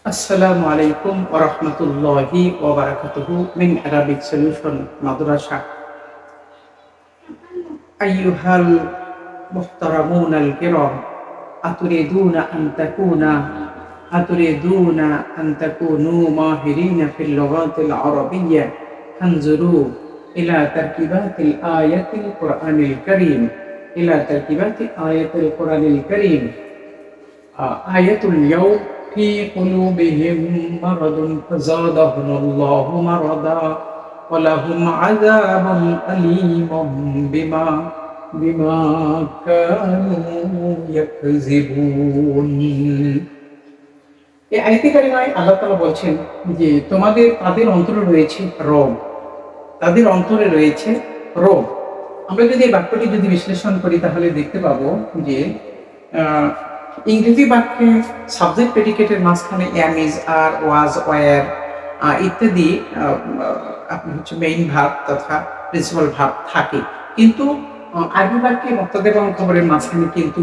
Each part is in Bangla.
আসসালামু আলাইকুম ওয়া রাহমাতুল্লাহি ওয়া বারাকাতুহু মিন আরাবিক সলিউশন মাদ্রাসা। আইয়ুহাল মুহতারামুনাল কিরাম, আতুরিদুনা আন তাকুনা আতুরিদুনা আন তাকুনু মাহিরিনা ফিল লুগাতিল আরাবিয়্যা ফানজুরু ইলা তারকিবাতিল আয়াতিল কুরআনিল কারীম ইলা তারকিবাতি আয়াতিল কুরআনিল কারীম। আয়াতুল ইয়াউম ফি কুলুবিহিম মারাদুন ফাযাদাহুমুল্লাহু মারাদা ওয়া লাহুম আযাবুন আলীমুম বিমা কানু ইয়াকযিবুন। এই আয়াতে কারিমায় আল্লাহ তাআলা বলছেন যে তাদের অন্তরে রয়েছে রোগ, তাদের অন্তরে রয়েছে রোগ। আমরা যদি এই বাক্যটি বিশ্লেষণ করি তাহলে দেখতে পাবো যে আহ, ইংরেজি বাক্যে সাবজেক্ট প্রেডিকেটের মাঝখানে am, is, are, was, were ইত্যাদি আপনি মেইন ভার্ব তথা প্রিন্সিপাল ভার্ব থাকে, কিন্তু আরবি বাক্যে মুবতাদা এবং খবরের মাঝখানে কিন্তু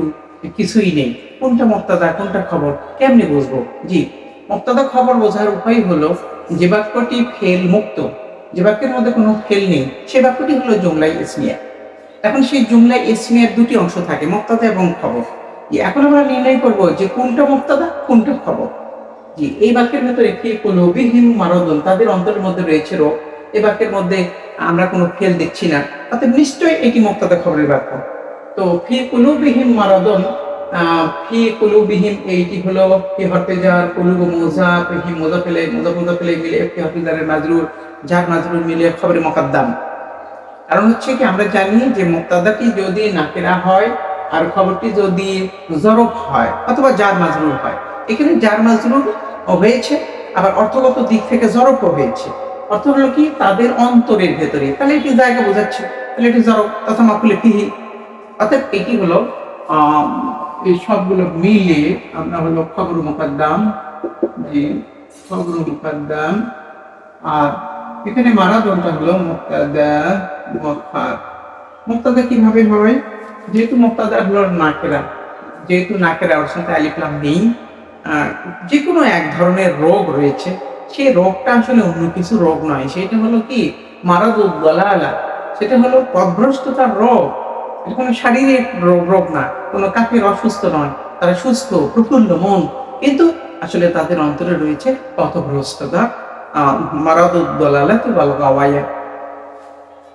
কিছুই নেই। কোনটা মুবতাদা কোনটা খবর কেমনে বুঝবো? জি, মুবতাদা খবর বোঝার উপায় হলো যে বাক্যটি ফেল মুক্ত, যে বাক্যের মধ্যে কোনো ফেল নেই, সে বাক্যটি হলো জুমলা ইসমিয়া। এখন সেই জুমলা ইসমিয়ার দুটি অংশ থাকে, মুবতাদা এবং খবর। এখন আমরা নির্ণয় করব যে কোনটা মুবতাদা কোনটা খবর। জি, এই বাক্যের ভেতরে ফি কুলুবিহিম মারাদুন, তাদের অন্তরের মধ্যে রয়েছে রোগ। এই বাক্যের মধ্যে আমরা কোনো ফেল দেখছি না, তাতে নিশ্চয়ই এটি মুবতাদা খবরের বাক্য। তো ফি কুলুবিহিম মারাদুন, ফি কুলুবিহিম এইটি হলো ফি হরফে জার, কুলুব মুযাফ, হিম মুযাফ ইলাইহি, মুযাফ মিলে ফি হরফে জারের মাজরুর, জার মাজরুর মিলে খবরে মুকদ্দাম। কারণ হচ্ছে কি, আমরা জানি যে মুবতাদাটি যদি নাকিরা হয় আর খবরটি যদি জরফ হয় অথবা জার মাজরুর হয়, এখানে জার মাজরুর হয়েছে, আবার অর্থগত দিক থেকে জরফও হয়েছে। অর্থ হলো কি, তাদের অন্তরের ভেতরে, তাহলে এটি জায়গা বোঝাচ্ছে, তাহলে এটি জরফ তথা মাফুলে ফিহি। অর্থাৎ এটি হলো এই সবগুলো মিলে আমরা হলো খবর মুকদ্দাম। জি, খবর মুকদ্দাম। আর এখানে মারাদুনটা হলো মুবতাদা মুআক্খার। মুবতাদা কিভাবে হয়? যেহেতু মুবতাদা হলো নাকেরা, যেহেতু নাকেরা ওর সাথে আলিফ লাম নেই, যে কোনো এক ধরনের রোগ রয়েছে, সেই রোগটা আসলে অন্য কিছু রোগ নয়, সেটা হলো কি মারাদুদ দালালা, সেটা হলো পথভ্রষ্টতার রোগ। এটা কোনো শারীরিক রোগ না, কোনো কাফের অসুস্থ নয়, তারা সুস্থ প্রফুল্ল মন, কিন্তু আসলে তাদের অন্তরে রয়েছে পথভ্রষ্টতা, মারাদুদ দালালাতি ওয়াল গাওয়ায়া।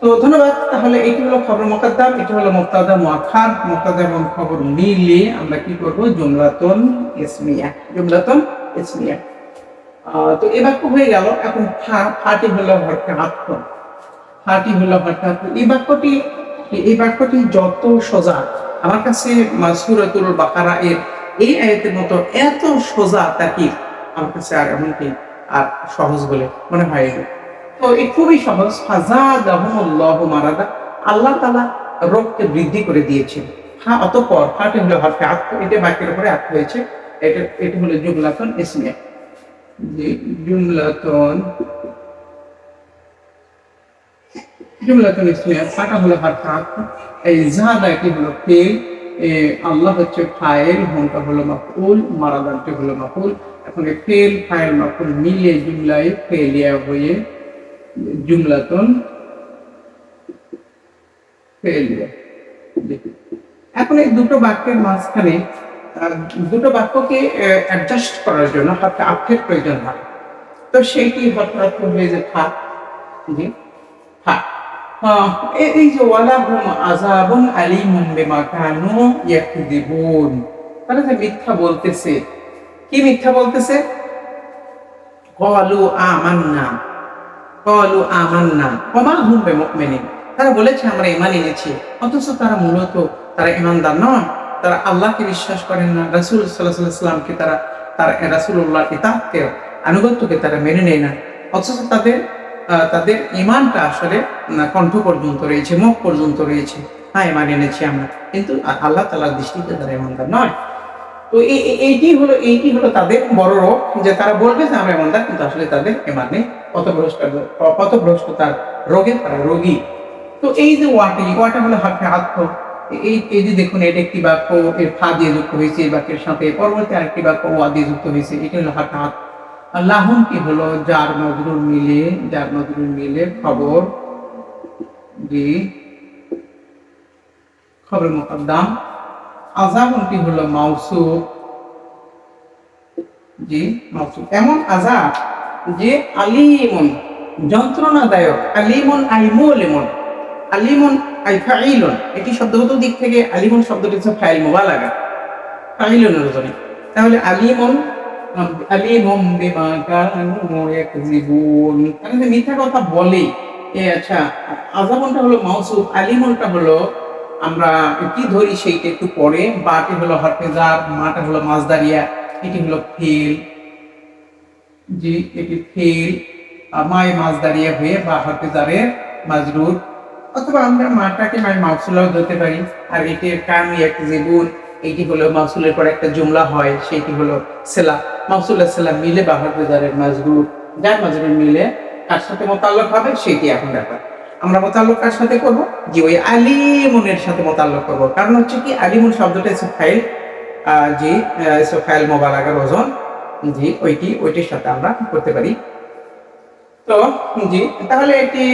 তো ধন্যবাদ। তাহলে এটি হলো খবর মুকদ্দাম, এটি হলো মুবতাদা মুআক্খার। মুবতাদা এবং খবর মিলিয়ে আমরা কি করব? জুমলাতুন ইসমিয়া, জুমলাতুন ইসমিয়া। তো এই বাক্য হয়ে গেল। এখন ফাটি হলো হরফে আতফ, ফাটি হলো হরফে আতফ। এই বাক্যটি যত সোজা, আমার কাছে সূরাতুল বাকারা এর এই আয়াতের মতো এত সোজা তাকিব আমার কাছে আর এমনকি আর সহজ বলে মনে হয়। তো এই খুবই সহজ। ফাযাদাহুমুল্লাহু মারাদা, আল্লাহ তাআলা রোগকে বৃদ্ধি করে দিয়েছেন। অতঃপর ফাটে হলো হরফে আতফ, এটা বাক্যের উপরে আতফ হয়েছে। এটা হলো জুমলাতুন ইসমিয়া। জি, জুমলাতুন ইসমিয়া, ফাটা হলো হরফে আতফ। এই যাদা এটি হলো ফেল, আল্লাহ হচ্ছে ফাইল, হুমটা হলো মাফউল, মারাদাটি হলো মাফউল। এখন এই ফেল ফাইল মাফউল মিলে জুমলায় ফেলিয়া হয়ে জুমলাতুন ফেলিয়া। এখন এই দুটো বাক্যের মাঝখানে দুটো বাক্যকে অ্যাডজাস্ট করার জন্য হরফে আতফের প্রয়োজন হয়। তো সেইটি হরফে আতফ হয়ে যে ফা। জি, ফা। এই যে ওয়ালাহুম আযাবুন আলীমুম বিমা কানু ইয়াকযিবুন, তারা যে মিথ্যা বলতেছে। কি মিথ্যা বলতেছে? ক্বালু আমান্না, ক্বালু আমান্না ওয়া মা হুম বিমুমিনিন, তারা বলেছে আমরা ঈমান এনেছি, অথচ তারা মূলত তারা ঈমানদার নয়। তারা আল্লাহকে বিশ্বাস করেন না, রাসূল সাল্লাল্লাহু আলাইহি ওয়াসাল্লামকে তারা রাসূলুল্লাহর ইতাআতকে আনুগত্যকে তারা মেনে নেয় না। অথচ তাদের ঈমানটা আসলে কণ্ঠ পর্যন্ত রয়েছে, মুখ পর্যন্ত রয়েছে। হ্যাঁ, ঈমান এনেছি আমরা, কিন্তু আল্লাহ তাআলার দৃষ্টিতে তারা ঈমানদার নয়। তো এইটি হলো তাদের বড় রোগ, যে তারা বলবে যে আমরা ঈমানদার, কিন্তু আসলে তাদের ঈমান নেই। পথভ্রষ্টতার রোগে তারা রোগী। তো এই যে ওয়াটা হলো হরফে আতফ। এই যে দেখুন, এটা একটি বাক্য, এর ফা দিয়ে যুক্ত হয়েছে এই বাক্যের সাথে, পরবর্তী আরেকটি বাক্য ওয়া দিয়ে যুক্ত হয়েছে, এটা হলো হরফে আতফ। আর লাহুনটি হলো যার মজরুর মিলে খবর, জি খবর মুকদ্দাম। আযাবুনটি হলো মাউসুফ, জি মাউসুফ। এমন আযাব যে আলিমুন যন্ত্রণাদায়ক, আলিমুন আই মুলিমুন, আলিমুন আই ফাইলুন। এটি শব্দগত দিক থেকে আলিমুন শব্দটি হচ্ছে ফাইল মুবালাগা, ফাইলুনের ওজনে। তাহলে আলিমুন আলিমুম বিমা কানু ইয়াকযিবুন, তাহলে মিথ্যা কথা বলে। আচ্ছা, আযাবুনটা হলো মাউসুফ, আলিমুনটা হলো আমরা কি ধরি সেইটা একটু পরে। বাটি হলো হরফে জার, মাটা হলো মাসদারিয়া, এটি হলো ফিল, জি এটি ফিল। মায় মাসদারিয়া হয়ে বা হরফে জারের মাজরুর, অথবা আমরা মাটাকে মায় মাউসুলাও ধরতে পারি। আর এটি কানু ইয়াকযিবুন, এটি হলো মাউসুলের পর একটা জুমলা হয়, সেটি হলো সেলা। মাউসুল আর সেলা মিলে বা হরফে জারের মাজরুর, যার মাজরুর মিলে কার সাথে মোতাল্লক হবে সেটি এখন ব্যাপার। আমরা মোতাল্লক কার সাথে করব? যে ওই আলিমুনের সাথে মোতাল্লক করব। কারণ হচ্ছে কি, আলিমুন শব্দটা হচ্ছে ফাইল, জি ফাইল মুবালাগার ওজন, জি ওইটির সাথে আমরা করতে পারি। তো জি, তাহলে এটি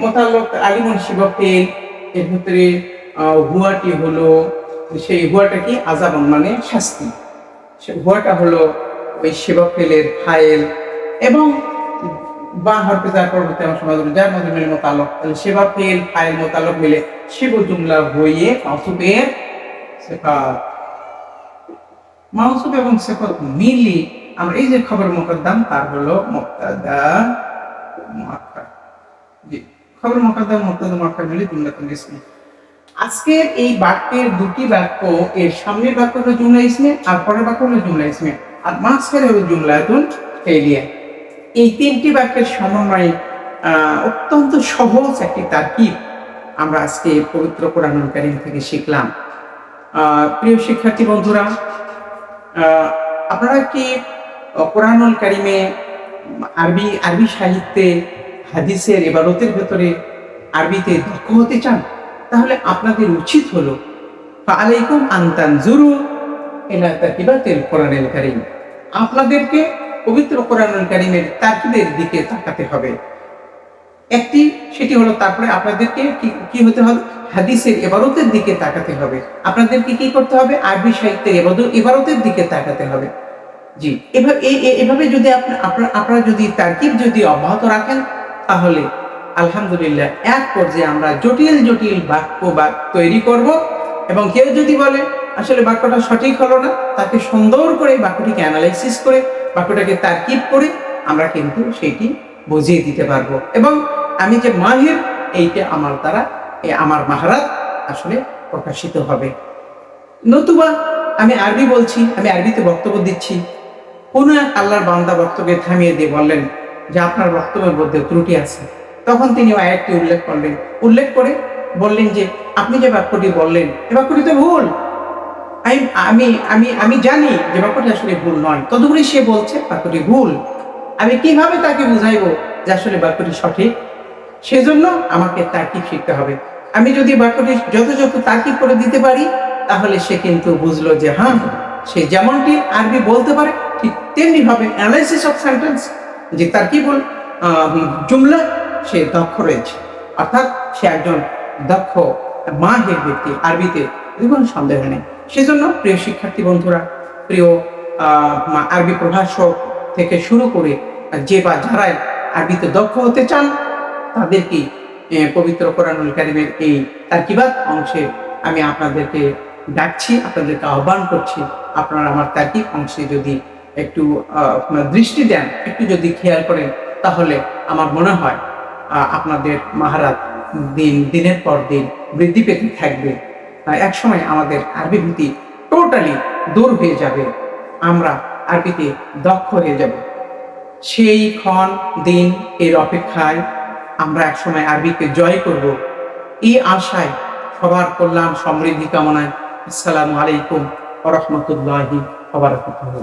মোতাল্লক আলিমুন শিবা ফেল। এর ভিতরে হুয়াটি হলো, সেই হুয়াটা কি আযাবুন মানে শাস্তি, হুয়াটা হলো ওই শিবা ফেলের ফাইল। এবং বা হরফে জার পরবর্তী আমার সমাজ যার মধ্যে মিলে মোতাল্লক, তাহলে সেবা ফেল ফাইল মোতাল্লক মিলে শিবু জুমলা হয়ে মাউসুফের সিফাত। মাউসুফ এবং সিফাত মিলি আমরা এই যে খবর মুকদ্দাম, তার হলো মুবতাদা মুআক্কার, জি খবর মুকদ্দাম মুবতাদা মুআক্কার মিলে জুমলাতুল ইসমি। আজকের এই বাক্যের দুটি বাক্য, এর সামনের বাক্য হলো জুমলা ইসমে, আর পরের বাক্য হলো জুমলা ইসমে, আর মাঝখানে হলো জুমলাতুল ফেলিয়া। এই তিনটি বাক্যের সমন্বয়ে অত্যন্ত সহজ একটি তারকিব আমরা আজকে পবিত্র কোরআনুল কারীম থেকে শিখলাম। প্রিয় শিক্ষার্থী বন্ধুরা, আপনারা কি কোরআনুল কারীমে আরবি সাহিত্যে হাদিসের ইবারতের ভেতরে আরবিতে দক্ষ হতে চান? তাহলে আপনাদের উচিত হলো ফাআলাইকুম আন তানজুরু ইলা তারকিবাতিল কোরআনুল কারীম, আপনাদেরকে পবিত্র কোরআনুল কারীমের তারকিবের দিকে তাকাতে হবে। একটি সেটি হলো, তারপরে আপনাদেরকে কি হতে হবে? হাদিসের ইবারতের দিকে তাকাতে হবে। আপনাদেরকে কি করতে হবে? আরবি সাহিত্যের ইবারতের দিকে তাকাতে হবে। জি এভাবে যদি আপনারা যদি তারকিব যদি অব্যাহত রাখেন, তাহলে আলহামদুলিল্লাহ এক পর্যায়ে আমরা জটিল জটিল বাক্য তৈরি করব। এবং কেউ যদি বলে আসলে বাক্যটা সঠিক হলো না, তাকে সুন্দর করে বাক্যটিকে অ্যানালাইসিস করে বাক্যটাকে তারকিব করে আমরা কিন্তু সেটি বুঝিয়ে দিতে পারবো। এবং আমি যে মাহির, এইটা আমার দ্বারা আমার মাহারাত আসলে প্রকাশিত হবে। নতুবা আমি আরবি বলছি, আমি আরবিতে বক্তব্য দিচ্ছি, কোনো এক আল্লাহর বান্দা বক্তব্যে থামিয়ে দিয়ে বললেন যে আপনার বক্তব্যের মধ্যে ত্রুটি আছে। তখন তিনি আয়াতটি উল্লেখ করে বললেন যে আপনি যে বাক্যটি বললেন এ বাক্যটি তো ভুল। আমি আমি আমি জানি যে বাক্যটি আসলে ভুল নয়, তদুপরি সে বলছে বাক্যটি ভুল। আমি কিভাবে তাকে বুঝাইবো যে আসলে বাক্যটি সঠিক? সেজন্য আমাকে তার্কিব শিখতে হবে। আমি যদি বাক্যটি যথাযথ তার্কিব করে দিতে পারি, তাহলে সে কিন্তু বুঝলো যে হ্যাঁ, সে যেমনটি আরবি বলতে পারে ঠিক তেমনি ভাবে অ্যানালাইসিস অফ সেন্টেন্স, যে তারকিবুল জুমলা, সে দক্ষ রয়েছে। অর্থাৎ সে একজন দক্ষ মাহির ব্যক্তি আরবিতে, কোনো সন্দেহ নেই। সেজন্য প্রিয় শিক্ষার্থী বন্ধুরা, প্রিয় আরবি প্রভাষক থেকে শুরু করে যে বা যারা আরবিতে দক্ষ হতে চান, তাদেরকে পবিত্র কোরআনুল কারীমের এই তারকিবাত অংশে আমি আপনাদেরকে ডাকছি, আপনাদেরকে আহ্বান করছি। আপনারা আমার তারকিব অংশে যদি একটু দৃষ্টি দেন, একটু যদি খেয়াল করেন, তাহলে আমার মনে হয় আপনাদের মাহারাত দিনের পর দিন বৃদ্ধি পেতে থাকবে। একসময় আমাদের আরবি ভীতি টোটালি দূর হয়ে যাবে, আমরা আরবিতে দক্ষ হয়ে যাব। সেই ক্ষণ দিন এর অপেক্ষায় আমরা একসময় আরবিকে জয় করব, এই আশায় সবার কল্যাণ সমৃদ্ধি কামনায়। আসসালামু আলাইকুম ওয়া রাহমাতুল্লাহি ওয়া বারাকাতুহু।